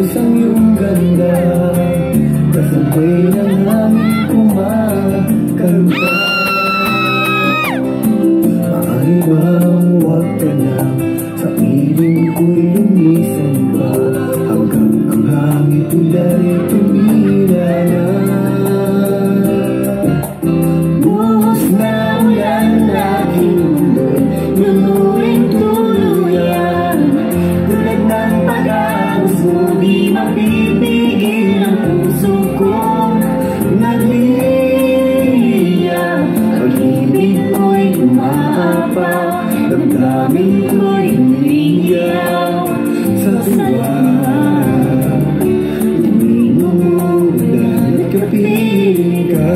Isang iyong ganda, kasabay ng hangin kumakanta. Maaari bang huwag ka na, sa piling ko'y lumisan pa, hanggang ang hangin tulad tumira na. Buhos na ulan na kinuloy, nunuring tuluyan, tulad ng pag-agos mo, di mapipigil ang puso kong nagliya. Pag-ibig ko'y umaapaw, damdamin ko'y umiiyaw sa tuwa. Tuwing umuulan at kapiling ka,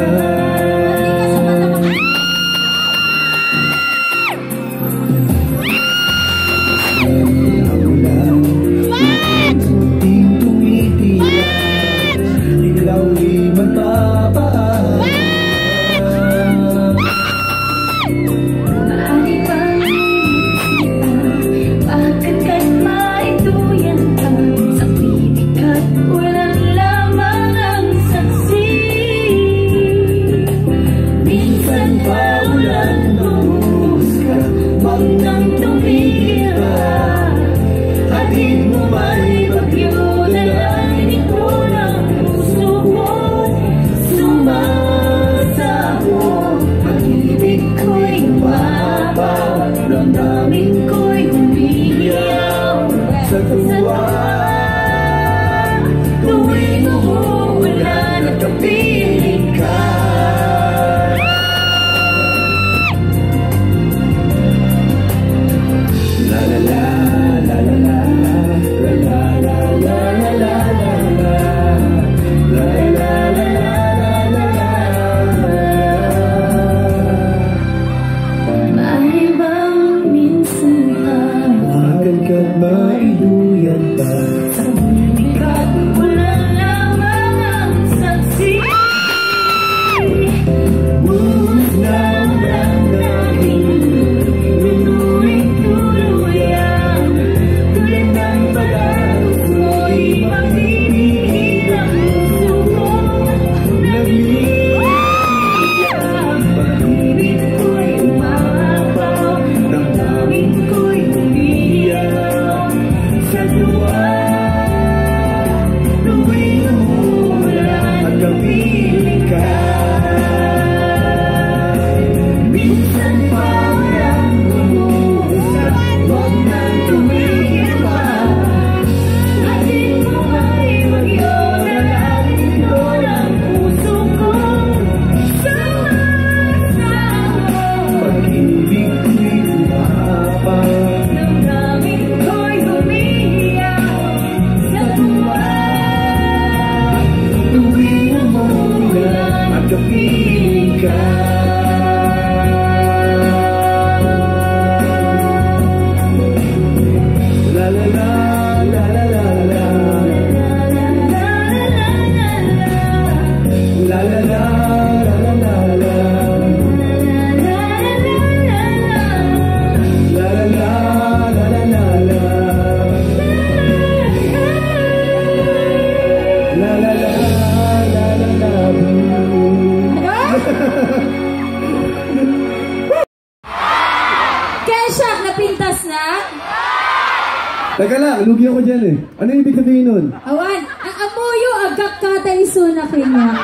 teka lang, lugi ako dyan eh. Ano yung ibig sabihin nun? Awan, ang amuyo agak kataiso na kanya.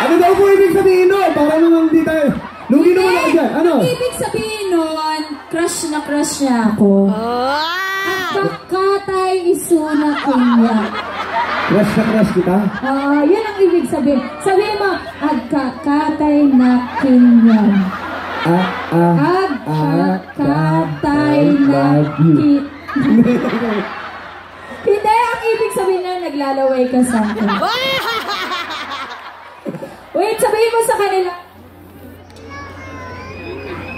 Ano daw po ibig sabihin nun? Para naman di tayo. Lugi naman ako dyan. Ano? Ang ibig sabihin nun, crush na ako. Agak kataiso na kanya. Crush na crush kita? Yun ang ibig sabihin. Sabihin mo, agak katay na kanya. Agkatay na Hindi, ang ibig sabihin na naglalaway ka sa akin. Wait, sabihin mo sa kanila.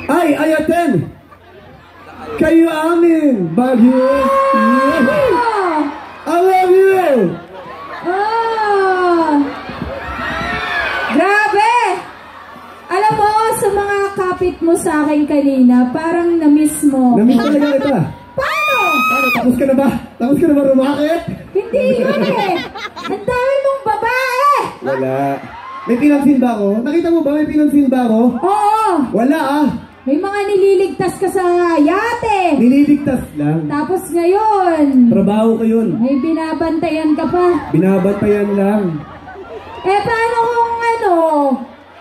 I attend! Kayo amin! Baguio! I love you! Grabe! Alam mo, sa mga kapit mo sa akin kanina, parang na-miss mo. Na-miss talaga kita. Paano? Tapos ka na ba? Tapos ka na ba rumakit? Hindi yun eh. Ang dami mong babae. Wala. May pinansin ba ako? Nakita mo ba? May pinansin ba ako? Oo. Wala ah. May mga nililigtas ka sa yate. Nililigtas lang. Tapos ngayon, Trabaho ko yun. may binabantayan ka pa. Binabantayan lang. Eh, paano kung ano?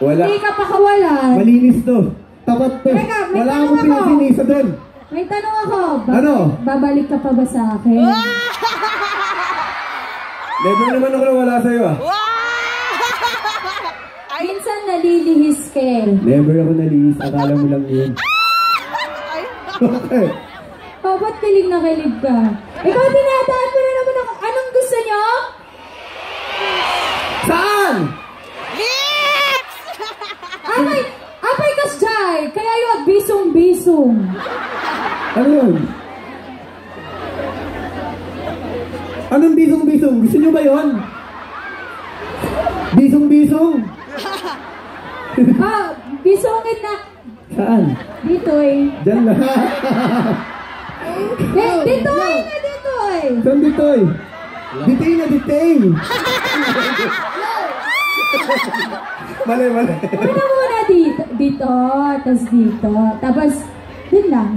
Wala. Hindi ka pa kawalan. Malinis to. Tapat to. Teka, may Wala tanong akong ako. pinasinisa doon. May tanong ako. Ano? Babalik ka pa ba sa akin? Never naman ako nawala sa'yo ah. Minsan nalilihis ka eh. Never ako nalihis. Akala mo lang yun. Bakit? Oh, ba't kilig na kilig ka? Ikaw, tinataan mo na naman ako. Anong gusto niyo? Saan? Apay kas jay. Kaya yung bisong-bisong. Ano yun? Anong bisong-bisong? Gusto nyo ba yun? Bisong-bisong? Bisongin na. Saan? Dito eh. Diyan lang. Dito eh na dito eh. Saan dito eh? Ditay na ditay. Mali. Una muna dito. Dito. Tapos dito. Tapos, dun lang.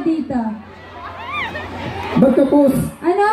Dito. Ba't ka post? Ano?